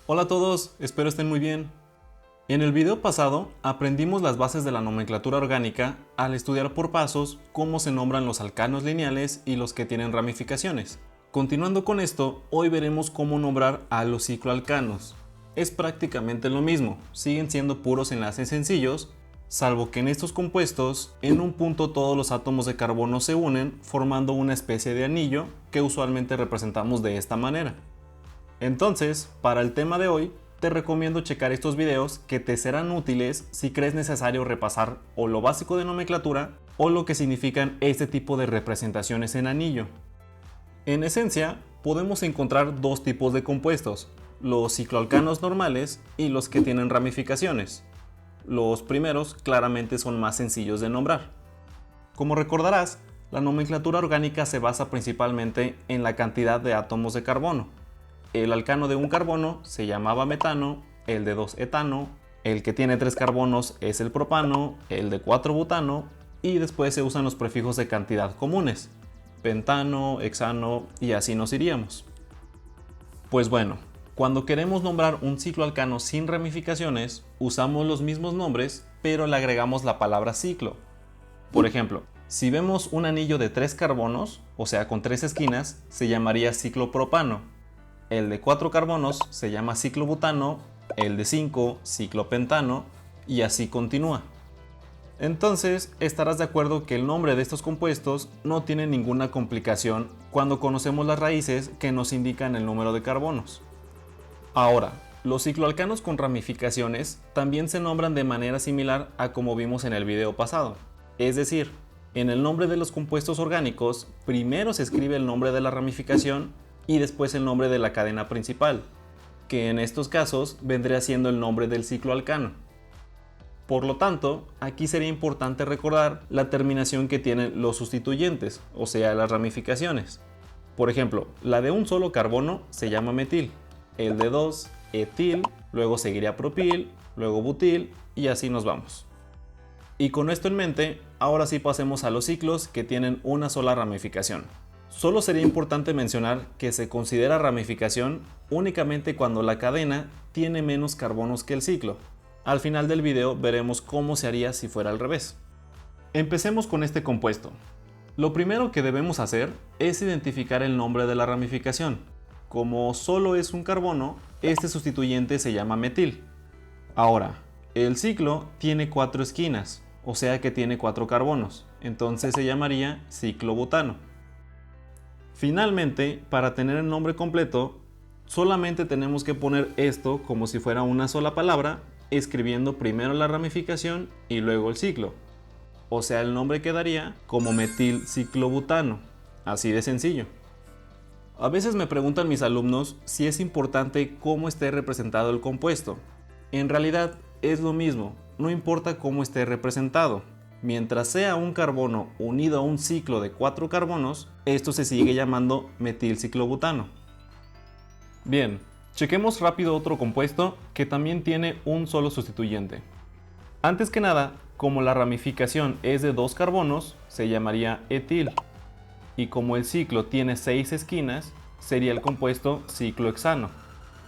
Hola a todos, espero estén muy bien. En el video pasado aprendimos las bases de la nomenclatura orgánica al estudiar por pasos cómo se nombran los alcanos lineales y los que tienen ramificaciones. Continuando con esto, hoy veremos cómo nombrar a los cicloalcanos. Es prácticamente lo mismo, siguen siendo puros enlaces sencillos, salvo que en estos compuestos, en un punto todos los átomos de carbono se unen formando una especie de anillo que usualmente representamos de esta manera. Entonces, para el tema de hoy, te recomiendo checar estos videos que te serán útiles si crees necesario repasar o lo básico de nomenclatura o lo que significan este tipo de representaciones en anillo. En esencia, podemos encontrar dos tipos de compuestos, los cicloalcanos normales y los que tienen ramificaciones. Los primeros claramente son más sencillos de nombrar. Como recordarás, la nomenclatura orgánica se basa principalmente en la cantidad de átomos de carbono. El alcano de un carbono se llamaba metano, el de 2 etano, el que tiene 3 carbonos es el propano, el de 4 butano y después se usan los prefijos de cantidad comunes, pentano, hexano y así nos iríamos. Pues bueno, cuando queremos nombrar un cicloalcano sin ramificaciones, usamos los mismos nombres pero le agregamos la palabra ciclo. Por ejemplo, si vemos un anillo de 3 carbonos, o sea con 3 esquinas, se llamaría ciclopropano. El de 4 carbonos se llama ciclobutano, el de 5 ciclopentano y así continúa. Entonces estarás de acuerdo que el nombre de estos compuestos no tiene ninguna complicación cuando conocemos las raíces que nos indican el número de carbonos. Ahora, los cicloalcanos con ramificaciones también se nombran de manera similar a como vimos en el video pasado. Es decir, en el nombre de los compuestos orgánicos, primero se escribe el nombre de la ramificación y después el nombre de la cadena principal, que en estos casos vendría siendo el nombre del cicloalcano. Por lo tanto, aquí sería importante recordar la terminación que tienen los sustituyentes, o sea, las ramificaciones. Por ejemplo, la de un solo carbono se llama metil, el de 2, etil, luego seguiría propil, luego butil y así nos vamos. Y con esto en mente, ahora sí pasemos a los ciclos que tienen una sola ramificación. Solo sería importante mencionar que se considera ramificación únicamente cuando la cadena tiene menos carbonos que el ciclo. Al final del video veremos cómo se haría si fuera al revés. Empecemos con este compuesto. Lo primero que debemos hacer es identificar el nombre de la ramificación. Como solo es un carbono, este sustituyente se llama metil. Ahora, el ciclo tiene 4 esquinas, o sea que tiene 4 carbonos, entonces se llamaría ciclobutano. Finalmente, para tener el nombre completo, solamente tenemos que poner esto como si fuera una sola palabra, escribiendo primero la ramificación y luego el ciclo. O sea, el nombre quedaría como metilciclobutano, así de sencillo. A veces me preguntan mis alumnos si es importante cómo esté representado el compuesto. En realidad es lo mismo, no importa cómo esté representado. Mientras sea un carbono unido a un ciclo de 4 carbonos, esto se sigue llamando metilciclobutano. Bien, chequemos rápido otro compuesto que también tiene un solo sustituyente. Antes que nada, como la ramificación es de 2 carbonos, se llamaría etil. Y como el ciclo tiene 6 esquinas, sería el compuesto ciclohexano.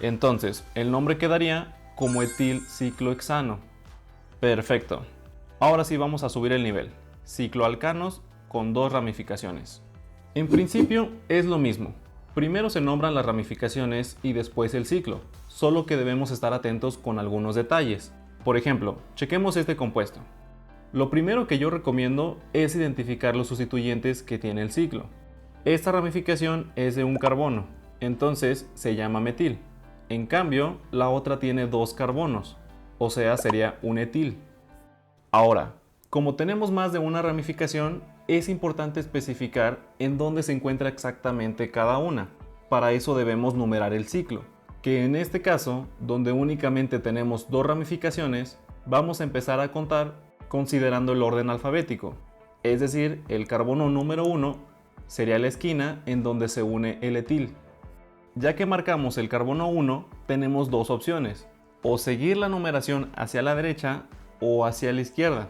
Entonces, el nombre quedaría como etilciclohexano. Perfecto. Ahora sí vamos a subir el nivel. Cicloalcanos con 2 ramificaciones. En principio es lo mismo. Primero se nombran las ramificaciones y después el ciclo, solo que debemos estar atentos con algunos detalles. Por ejemplo, chequemos este compuesto. Lo primero que yo recomiendo es identificar los sustituyentes que tiene el ciclo. Esta ramificación es de un carbono, entonces se llama metil. En cambio, la otra tiene 2 carbonos, o sea sería un etil. Ahora, como tenemos más de una ramificación, es importante especificar en dónde se encuentra exactamente cada una. Para eso debemos numerar el ciclo, que en este caso, donde únicamente tenemos 2 ramificaciones, vamos a empezar a contar considerando el orden alfabético. Es decir, el carbono número 1 sería la esquina en donde se une el etil. Ya que marcamos el carbono 1, tenemos dos opciones, o seguir la numeración hacia la derecha o hacia la izquierda,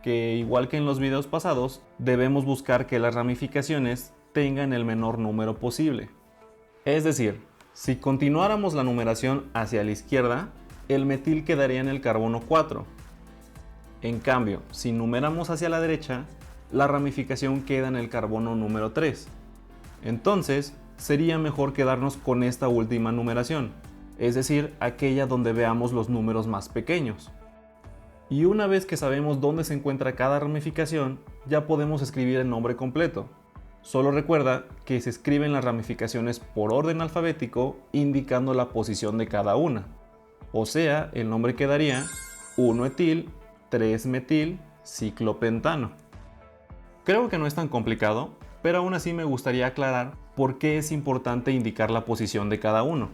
que igual que en los videos pasados, debemos buscar que las ramificaciones tengan el menor número posible. Es decir, Si continuáramos la numeración hacia la izquierda, el metil quedaría en el carbono 4. En cambio, si numeramos hacia la derecha, la ramificación queda en el carbono número 3. Entonces, sería mejor quedarnos con esta última numeración, es decir, aquella donde veamos los números más pequeños. Y una vez que sabemos dónde se encuentra cada ramificación, ya podemos escribir el nombre completo. Solo recuerda que se escriben las ramificaciones por orden alfabético, indicando la posición de cada una. O sea, el nombre quedaría 1-etil, 3-metil, ciclopentano. Creo que no es tan complicado, pero aún así me gustaría aclarar por qué es importante indicar la posición de cada uno.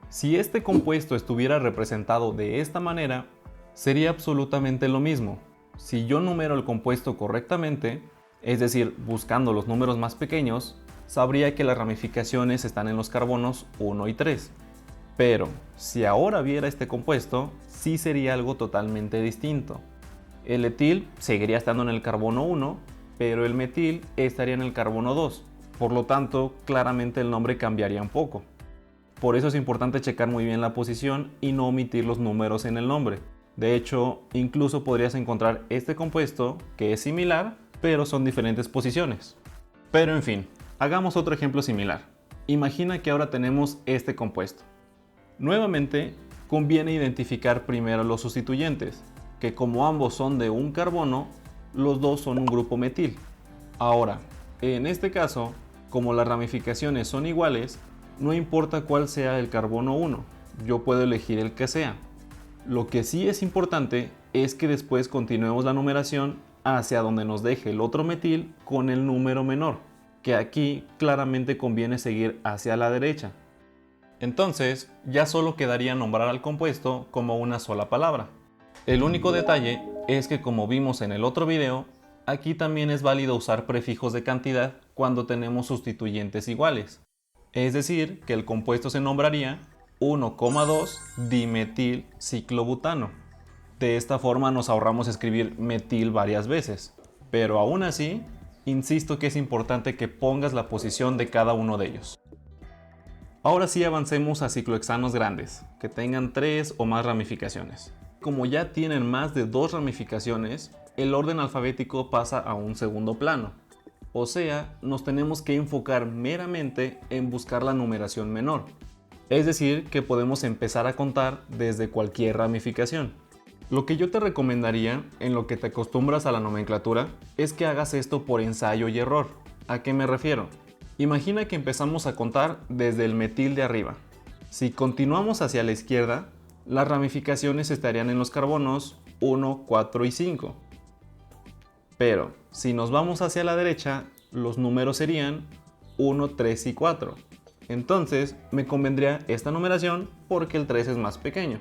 Si este compuesto estuviera representado de esta manera, sería absolutamente lo mismo. Si yo numero el compuesto correctamente, es decir, buscando los números más pequeños, sabría que las ramificaciones están en los carbonos 1 y 3. Pero, si ahora viera este compuesto, sí sería algo totalmente distinto. El etil seguiría estando en el carbono 1, pero el metil estaría en el carbono 2. Por lo tanto, claramente el nombre cambiaría un poco. Por eso es importante checar muy bien la posición y no omitir los números en el nombre. De hecho, incluso podrías encontrar este compuesto que es similar, pero son diferentes posiciones. Pero en fin, hagamos otro ejemplo similar. Imagina que ahora tenemos este compuesto. Nuevamente, conviene identificar primero los sustituyentes, que como ambos son de un carbono, los dos son un grupo metil. Ahora, en este caso, como las ramificaciones son iguales, no importa cuál sea el carbono 1, yo puedo elegir el que sea. Lo que sí es importante es que después continuemos la numeración hacia donde nos deje el otro metil con el número menor, que aquí claramente conviene seguir hacia la derecha. Entonces, ya solo quedaría nombrar al compuesto como una sola palabra. El único detalle es que, como vimos en el otro video, aquí también es válido usar prefijos de cantidad cuando tenemos sustituyentes iguales. Es decir, que el compuesto se nombraría 1,2 dimetil ciclobutano. De esta forma nos ahorramos escribir metil varias veces, pero aún así, insisto que es importante que pongas la posición de cada uno de ellos. Ahora sí avancemos a ciclohexanos grandes, que tengan 3 o más ramificaciones. Como ya tienen más de 2 ramificaciones, el orden alfabético pasa a un segundo plano. O sea, nos tenemos que enfocar meramente en buscar la numeración menor. Es decir, que podemos empezar a contar desde cualquier ramificación. Lo que yo te recomendaría, en lo que te acostumbras a la nomenclatura, es que hagas esto por ensayo y error. ¿A qué me refiero? Imagina que empezamos a contar desde el metil de arriba. Si continuamos hacia la izquierda, las ramificaciones estarían en los carbonos 1, 4 y 5. Pero si nos vamos hacia la derecha, los números serían 1, 3 y 4. Entonces me convendría esta numeración porque el 3 es más pequeño.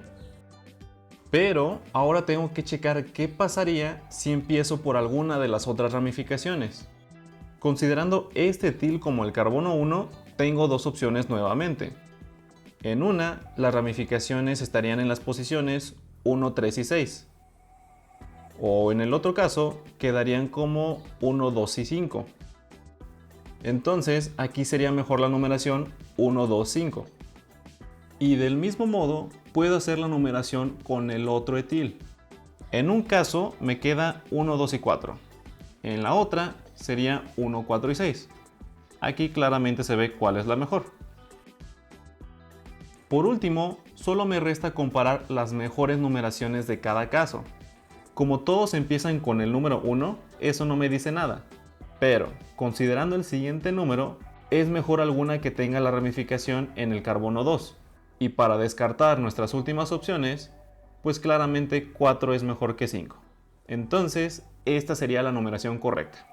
Pero ahora tengo que checar qué pasaría si empiezo por alguna de las otras ramificaciones. Considerando este etil como el carbono 1, tengo dos opciones nuevamente. En una, las ramificaciones estarían en las posiciones 1, 3 y 6. O en el otro caso, quedarían como 1, 2 y 5. Entonces, aquí sería mejor la numeración 1, 2, 5. Y del mismo modo, puedo hacer la numeración con el otro etil. En un caso, me queda 1, 2 y 4. En la otra, sería 1, 4 y 6. Aquí claramente se ve cuál es la mejor. Por último, solo me resta comparar las mejores numeraciones de cada caso. Como todos empiezan con el número 1, eso no me dice nada. Pero, considerando el siguiente número, es mejor alguna que tenga la ramificación en el carbono 2. Y para descartar nuestras últimas opciones, pues claramente 4 es mejor que 5. Entonces, esta sería la numeración correcta.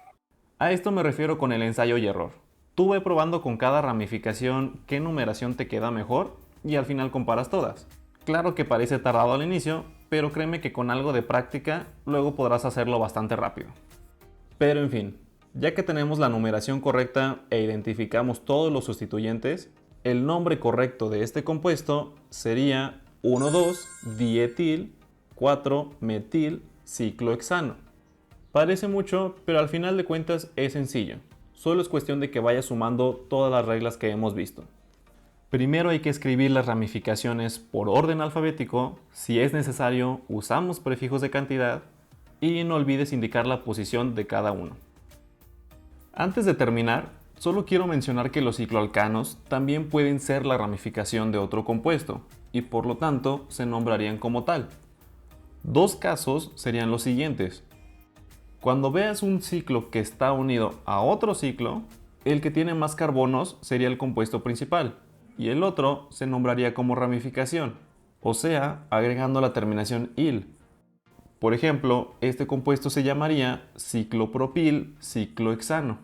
A esto me refiero con el ensayo y error. Tú ve probando con cada ramificación qué numeración te queda mejor y al final comparas todas. Claro que parece tardado al inicio, pero créeme que con algo de práctica luego podrás hacerlo bastante rápido. Pero en fin, ya que tenemos la numeración correcta e identificamos todos los sustituyentes, el nombre correcto de este compuesto sería 1,2-dietil 4-metil ciclohexano. Parece mucho, pero al final de cuentas es sencillo. Solo es cuestión de que vayas sumando todas las reglas que hemos visto. Primero hay que escribir las ramificaciones por orden alfabético, si es necesario usamos prefijos de cantidad y no olvides indicar la posición de cada uno. Antes de terminar, solo quiero mencionar que los cicloalcanos también pueden ser la ramificación de otro compuesto y por lo tanto se nombrarían como tal. Dos casos serían los siguientes. Cuando veas un ciclo que está unido a otro ciclo, el que tiene más carbonos sería el compuesto principal y el otro se nombraría como ramificación, o sea, agregando la terminación -il. Por ejemplo, este compuesto se llamaría ciclopropil ciclohexano.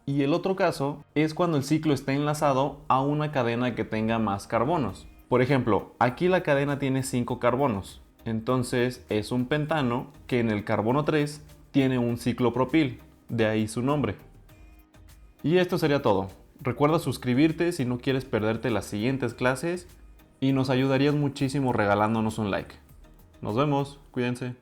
Y el otro caso es cuando el ciclo está enlazado a una cadena que tenga más carbonos. Por ejemplo, aquí la cadena tiene 5 carbonos, entonces es un pentano que en el carbono 3 tiene un ciclopropil, de ahí su nombre. Y esto sería todo. Recuerda suscribirte si no quieres perderte las siguientes clases y nos ayudarías muchísimo regalándonos un like. Nos vemos, cuídense.